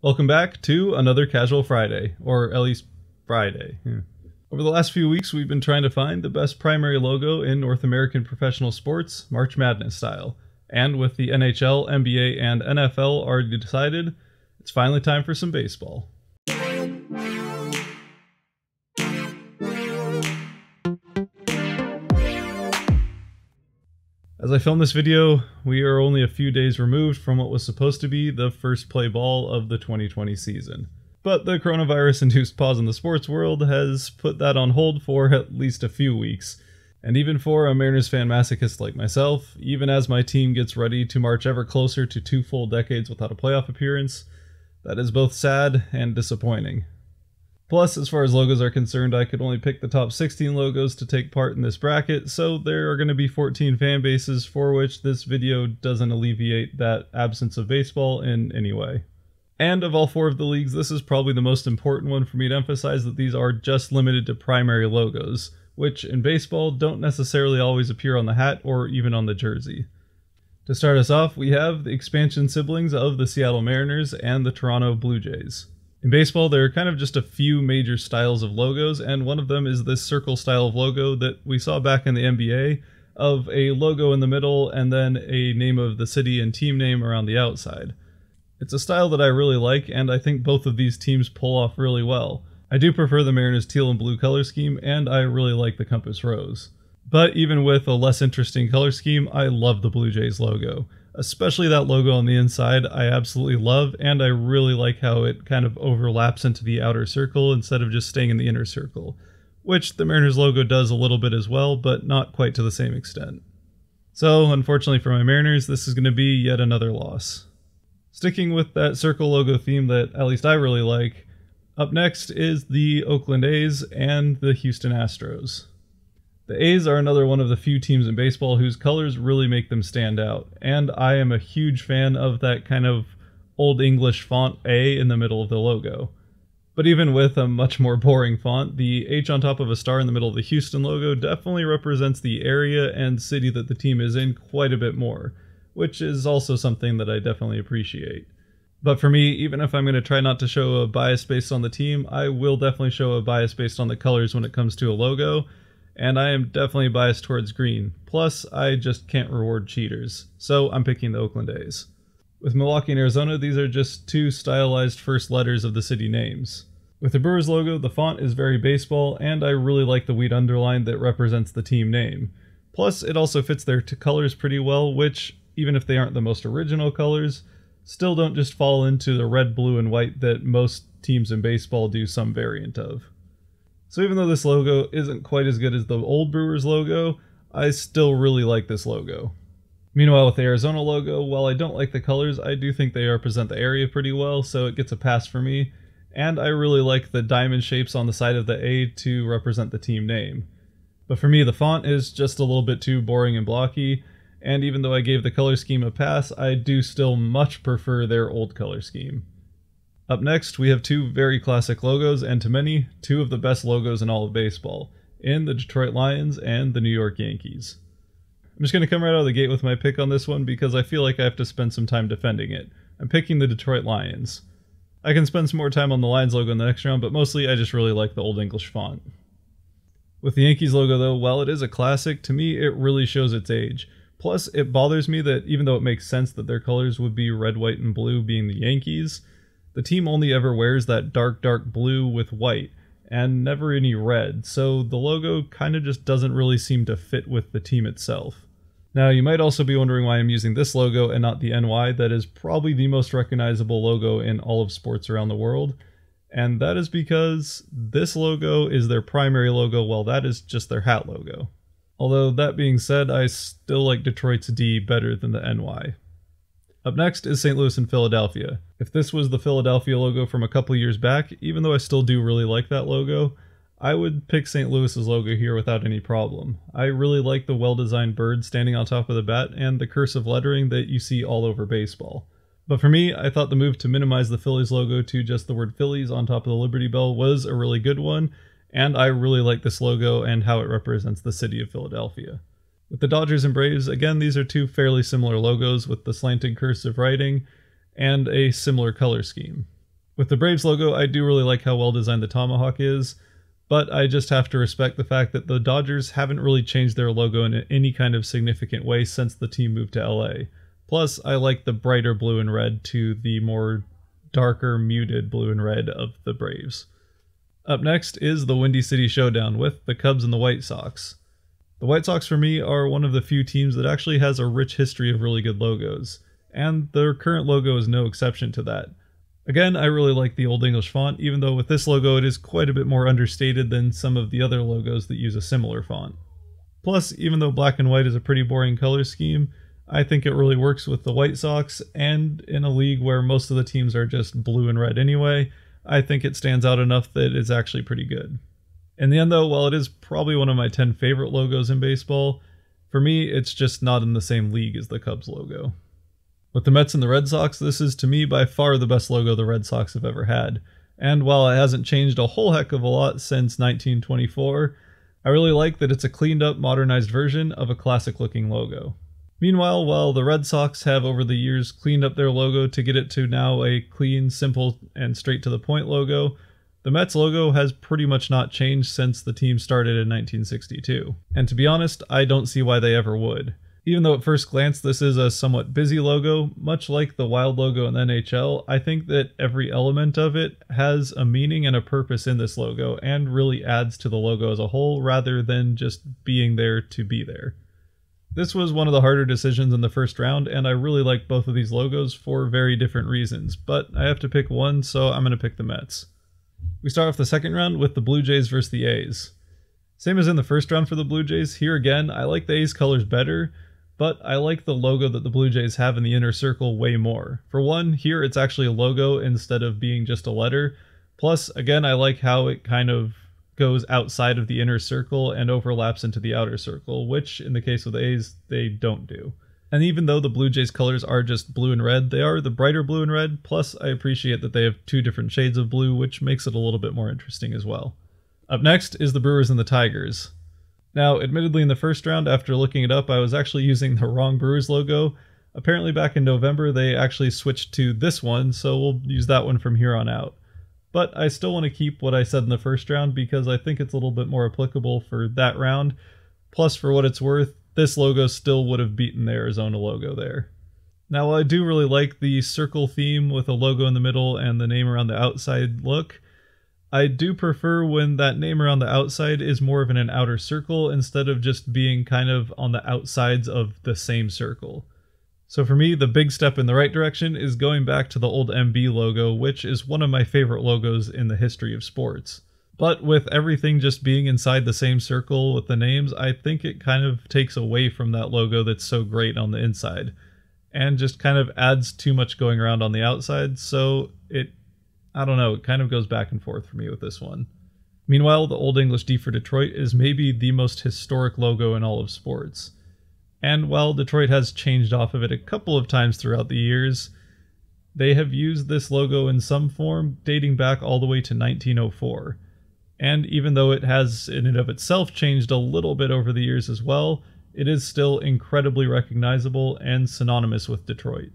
Welcome back to another Casual Friday, or at least Friday. Over the last few weeks, we've been trying to find the best primary logo in North American professional sports, March Madness style. And with the NHL, NBA, and NFL already decided, it's finally time for some baseball. As I film this video, we are only a few days removed from what was supposed to be the first play ball of the 2020 season. But the coronavirus-induced pause in the sports world has put that on hold for at least a few weeks. And even for a Mariners fan masochist like myself, even as my team gets ready to march ever closer to 2 full decades without a playoff appearance, that is both sad and disappointing. Plus, as far as logos are concerned, I could only pick the top 16 logos to take part in this bracket, so there are going to be 14 fan bases for which this video doesn't alleviate that absence of baseball in any way. And of all 4 of the leagues, this is probably the most important one for me to emphasize that these are just limited to primary logos, which in baseball don't necessarily always appear on the hat or even on the jersey. To start us off, we have the expansion siblings of the Seattle Mariners and the Toronto Blue Jays. In baseball, there are kind of just a few major styles of logos, and one of them is this circle style of logo that we saw back in the NBA, of a logo in the middle and then a name of the city and team name around the outside. It's a style that I really like, and I think both of these teams pull off really well. I do prefer the Mariners' teal and blue color scheme, and I really like the Compass Rose. But even with a less interesting color scheme, I love the Blue Jays logo. Especially that logo on the inside, I absolutely love, and I really like how it kind of overlaps into the outer circle instead of just staying in the inner circle, which the Mariners logo does a little bit as well, but not quite to the same extent. So, unfortunately for my Mariners, this is going to be yet another loss. Sticking with that circle logo theme that at least I really like, up next is the Oakland A's and the Houston Astros. The A's are another one of the few teams in baseball whose colors really make them stand out, and I am a huge fan of that kind of Old English font A in the middle of the logo. But even with a much more boring font, the H on top of a star in the middle of the Houston logo definitely represents the area and city that the team is in quite a bit more, which is also something that I definitely appreciate. But for me, even if I'm going to try not to show a bias based on the team, I will definitely show a bias based on the colors when it comes to a logo, and I am definitely biased towards green. Plus, I just can't reward cheaters, so I'm picking the Oakland A's. With Milwaukee and Arizona, these are just 2 stylized first letters of the city names. With the Brewers logo, the font is very baseball, and I really like the wheat underline that represents the team name. Plus, it also fits their colors pretty well, which, even if they aren't the most original colors, still don't just fall into the red, blue, and white that most teams in baseball do some variant of. So even though this logo isn't quite as good as the old Brewers logo, I still really like this logo. Meanwhile, with the Arizona logo, while I don't like the colors, I do think they represent the area pretty well, so it gets a pass for me, and I really like the diamond shapes on the side of the A to represent the team name. But for me, the font is just a little bit too boring and blocky, and even though I gave the color scheme a pass, I do still much prefer their old color scheme. Up next, we have 2 very classic logos, and to many, 2 of the best logos in all of baseball, in the Detroit Lions and the New York Yankees. I'm just going to come right out of the gate with my pick on this one because I feel like I have to spend some time defending it. I'm picking the Detroit Lions. I can spend some more time on the Lions logo in the next round, but mostly I just really like the Old English font. With the Yankees logo though, while it is a classic, to me it really shows its age. Plus, it bothers me that even though it makes sense that their colors would be red, white, and blue being the Yankees, the team only ever wears that dark blue with white, and never any red, so the logo kind of just doesn't really seem to fit with the team itself. Now, you might also be wondering why I'm using this logo and not the NY that is probably the most recognizable logo in all of sports around the world, and that is because this logo is their primary logo while that is just their hat logo. Although, that being said, I still like Detroit's D better than the NY. Up next is St. Louis and Philadelphia. If this was the Philadelphia logo from a couple years back, even though I still do really like that logo, I would pick St. Louis's logo here without any problem. I really like the well-designed bird standing on top of the bat and the cursive lettering that you see all over baseball. But for me, I thought the move to minimize the Phillies logo to just the word Phillies on top of the Liberty Bell was a really good one, and I really like this logo and how it represents the city of Philadelphia. With the Dodgers and Braves, again, these are 2 fairly similar logos with the slanted cursive writing and a similar color scheme. With the Braves logo, I do really like how well designed the tomahawk is, but I just have to respect the fact that the Dodgers haven't really changed their logo in any kind of significant way since the team moved to LA. Plus, I like the brighter blue and red to the more darker, muted blue and red of the Braves. Up next is the Windy City Showdown with the Cubs and the White Sox. The White Sox for me are one of the few teams that actually has a rich history of really good logos, and their current logo is no exception to that. Again, I really like the Old English font, even though with this logo it is quite a bit more understated than some of the other logos that use a similar font. Plus, even though black and white is a pretty boring color scheme, I think it really works with the White Sox, and in a league where most of the teams are just blue and red anyway, I think it stands out enough that it's actually pretty good. In the end though, while it is probably one of my 10 favorite logos in baseball, for me it's just not in the same league as the Cubs logo. With the Mets and the Red Sox, this is to me by far the best logo the Red Sox have ever had, and while it hasn't changed a whole heck of a lot since 1924, I really like that it's a cleaned up, modernized version of a classic looking logo. Meanwhile, while the Red Sox have over the years cleaned up their logo to get it to now a clean, simple, and straight to the point logo, the Mets logo has pretty much not changed since the team started in 1962. And to be honest, I don't see why they ever would. Even though at first glance this is a somewhat busy logo, much like the Wild logo in the NHL, I think that every element of it has a meaning and a purpose in this logo and really adds to the logo as a whole rather than just being there to be there. This was one of the harder decisions in the first round, and I really like both of these logos for very different reasons, but I have to pick one, so I'm going to pick the Mets. We start off the second round with the Blue Jays versus the A's. Same as in the first round for the Blue Jays, here again, I like the A's colors better, but I like the logo that the Blue Jays have in the inner circle way more. For one, here it's actually a logo instead of being just a letter, plus, again, I like how it kind of goes outside of the inner circle and overlaps into the outer circle, which in the case of the A's, they don't do. And even though the Blue Jays colors are just blue and red, they are the brighter blue and red, plus I appreciate that they have two different shades of blue, which makes it a little bit more interesting as well. Up next is the Brewers and the Tigers. Now, admittedly in the first round, after looking it up, I was actually using the wrong Brewers logo. Apparently back in November, they actually switched to this one, so we'll use that one from here on out. But I still want to keep what I said in the first round because I think it's a little bit more applicable for that round. Plus, for what it's worth, this logo still would have beaten the Arizona logo there. Now, while I do really like the circle theme with a logo in the middle and the name around the outside look, I do prefer when that name around the outside is more of in an outer circle instead of just being kind of on the outsides of the same circle. So for me, the big step in the right direction is going back to the old MB logo, which is one of my favorite logos in the history of sports. But with everything just being inside the same circle with the names, I think it kind of takes away from that logo that's so great on the inside, and just kind of adds too much going around on the outside, so it kind of goes back and forth for me with this one. Meanwhile, the Old English D for Detroit is maybe the most historic logo in all of sports. And while Detroit has changed off of it a couple of times throughout the years, they have used this logo in some form dating back all the way to 1904. And even though it has in and of itself changed a little bit over the years as well, it is still incredibly recognizable and synonymous with Detroit.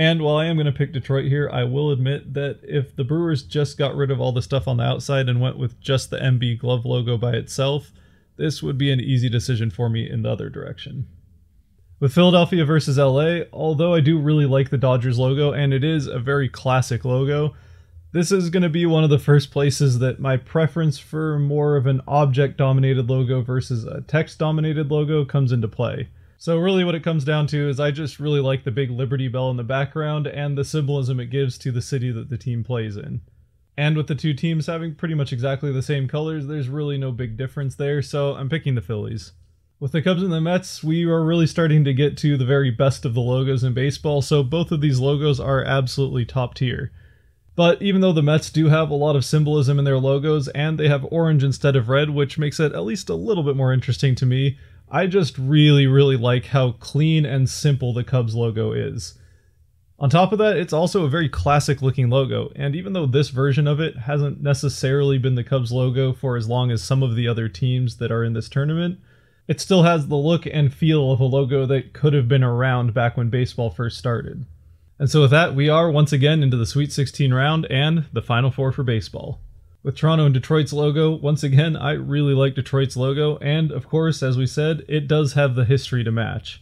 And while I am going to pick Detroit here, I will admit that if the Brewers just got rid of all the stuff on the outside and went with just the MB glove logo by itself, this would be an easy decision for me in the other direction. With Philadelphia versus LA, although I do really like the Dodgers logo, and it is a very classic logo, this is going to be one of the first places that my preference for more of an object-dominated logo versus a text-dominated logo comes into play. So really what it comes down to is I just really like the big Liberty Bell in the background and the symbolism it gives to the city that the team plays in. And with the two teams having pretty much exactly the same colors, there's really no big difference there, so I'm picking the Phillies. With the Cubs and the Mets, we are really starting to get to the very best of the logos in baseball, so both of these logos are absolutely top tier. But even though the Mets do have a lot of symbolism in their logos, and they have orange instead of red, which makes it at least a little bit more interesting to me, I just really like how clean and simple the Cubs logo is. On top of that, it's also a very classic looking logo, and even though this version of it hasn't necessarily been the Cubs logo for as long as some of the other teams that are in this tournament, it still has the look and feel of a logo that could have been around back when baseball first started. And so with that, we are once again into the Sweet 16 round and the Final Four for baseball. With Toronto and Detroit's logo, once again, I really like Detroit's logo, and of course, as we said, it does have the history to match.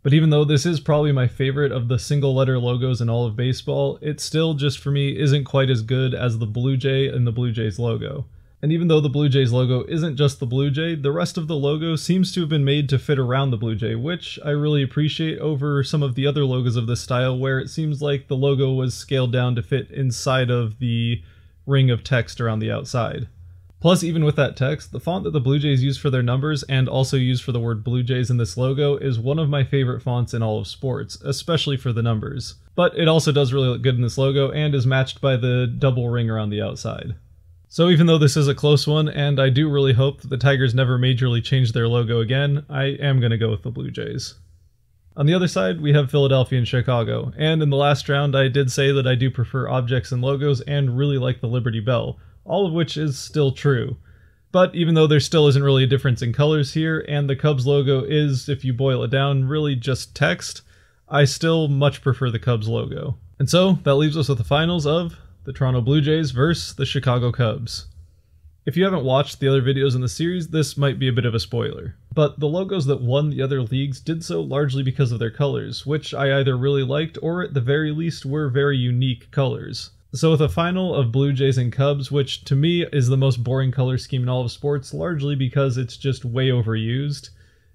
But even though this is probably my favorite of the single letter logos in all of baseball, it still, just for me, isn't quite as good as the Blue Jay and the Blue Jays logo. And even though the Blue Jays logo isn't just the Blue Jay, the rest of the logo seems to have been made to fit around the Blue Jay, which I really appreciate over some of the other logos of this style where it seems like the logo was scaled down to fit inside of the ring of text around the outside. Plus, even with that text, the font that the Blue Jays use for their numbers and also use for the word Blue Jays in this logo is one of my favorite fonts in all of sports, especially for the numbers. But it also does really look good in this logo and is matched by the double ring around the outside. So even though this is a close one, and I do really hope that the Tigers never majorly change their logo again, I am going to go with the Blue Jays. On the other side, we have Philadelphia and Chicago, and in the last round I did say that I do prefer objects and logos and really like the Liberty Bell, all of which is still true. But even though there still isn't really a difference in colors here, and the Cubs logo is, if you boil it down, really just text, I still much prefer the Cubs logo. And so, that leaves us with the finals of the Toronto Blue Jays versus the Chicago Cubs. If you haven't watched the other videos in the series, this might be a bit of a spoiler. But the logos that won the other leagues did so largely because of their colors, which I either really liked or at the very least were very unique colors. So with a final of Blue Jays and Cubs, which to me is the most boring color scheme in all of sports, largely because it's just way overused,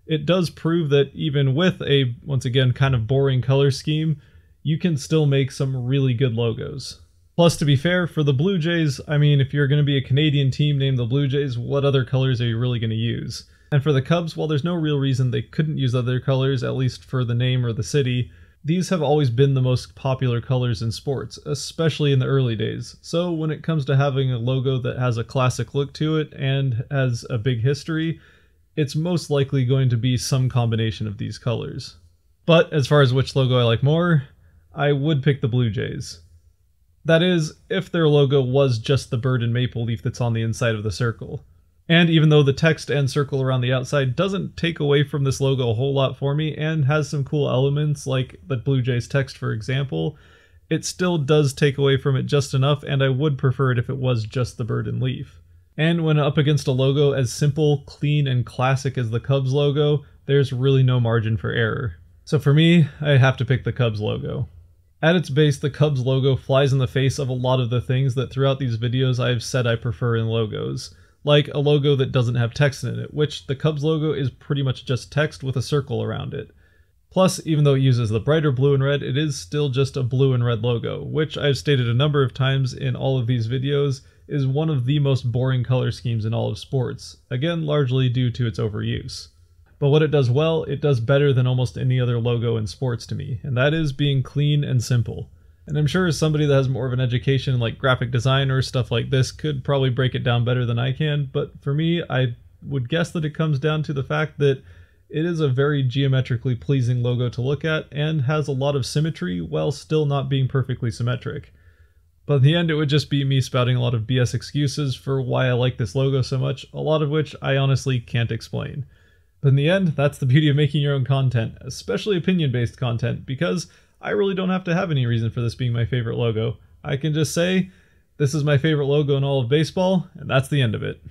it does prove that even with a, once again, kind of boring color scheme, you can still make some really good logos. Plus, to be fair, for the Blue Jays, I mean, if you're going to be a Canadian team named the Blue Jays, what other colors are you really going to use? And for the Cubs, while there's no real reason they couldn't use other colors, at least for the name or the city, these have always been the most popular colors in sports, especially in the early days. So when it comes to having a logo that has a classic look to it and has a big history, it's most likely going to be some combination of these colors. But as far as which logo I like more, I would pick the Blue Jays. That is, if their logo was just the bird and maple leaf that's on the inside of the circle. And even though the text and circle around the outside doesn't take away from this logo a whole lot for me and has some cool elements like the Blue Jays text for example, it still does take away from it just enough, and I would prefer it if it was just the bird and leaf. And when up against a logo as simple, clean, and classic as the Cubs logo, there's really no margin for error. So for me, I have to pick the Cubs logo. At its base, the Cubs logo flies in the face of a lot of the things that throughout these videos I've said I prefer in logos. Like a logo that doesn't have text in it, which the Cubs logo is pretty much just text with a circle around it. Plus, even though it uses the brighter blue and red, it is still just a blue and red logo, which I've stated a number of times in all of these videos is one of the most boring color schemes in all of sports, again largely due to its overuse. But what it does well, it does better than almost any other logo in sports to me, and that is being clean and simple. And I'm sure somebody that has more of an education in like graphic design or stuff like this could probably break it down better than I can, but for me, I would guess that it comes down to the fact that it is a very geometrically pleasing logo to look at and has a lot of symmetry while still not being perfectly symmetric. But in the end, it would just be me spouting a lot of BS excuses for why I like this logo so much, a lot of which I honestly can't explain. But in the end, that's the beauty of making your own content, especially opinion-based content, because I really don't have to have any reason for this being my favorite logo. I can just say, this is my favorite logo in all of baseball, and that's the end of it.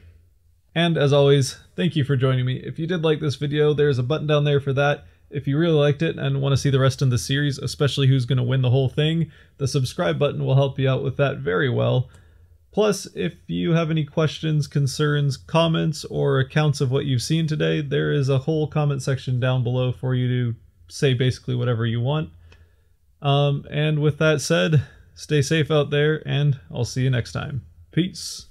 And as always, thank you for joining me. If you did like this video, there's a button down there for that. If you really liked it and want to see the rest in the series, especially who's going to win the whole thing, the subscribe button will help you out with that very well. Plus, if you have any questions, concerns, comments, or accounts of what you've seen today, there is a whole comment section down below for you to say basically whatever you want. And with that said, stay safe out there, and I'll see you next time. Peace.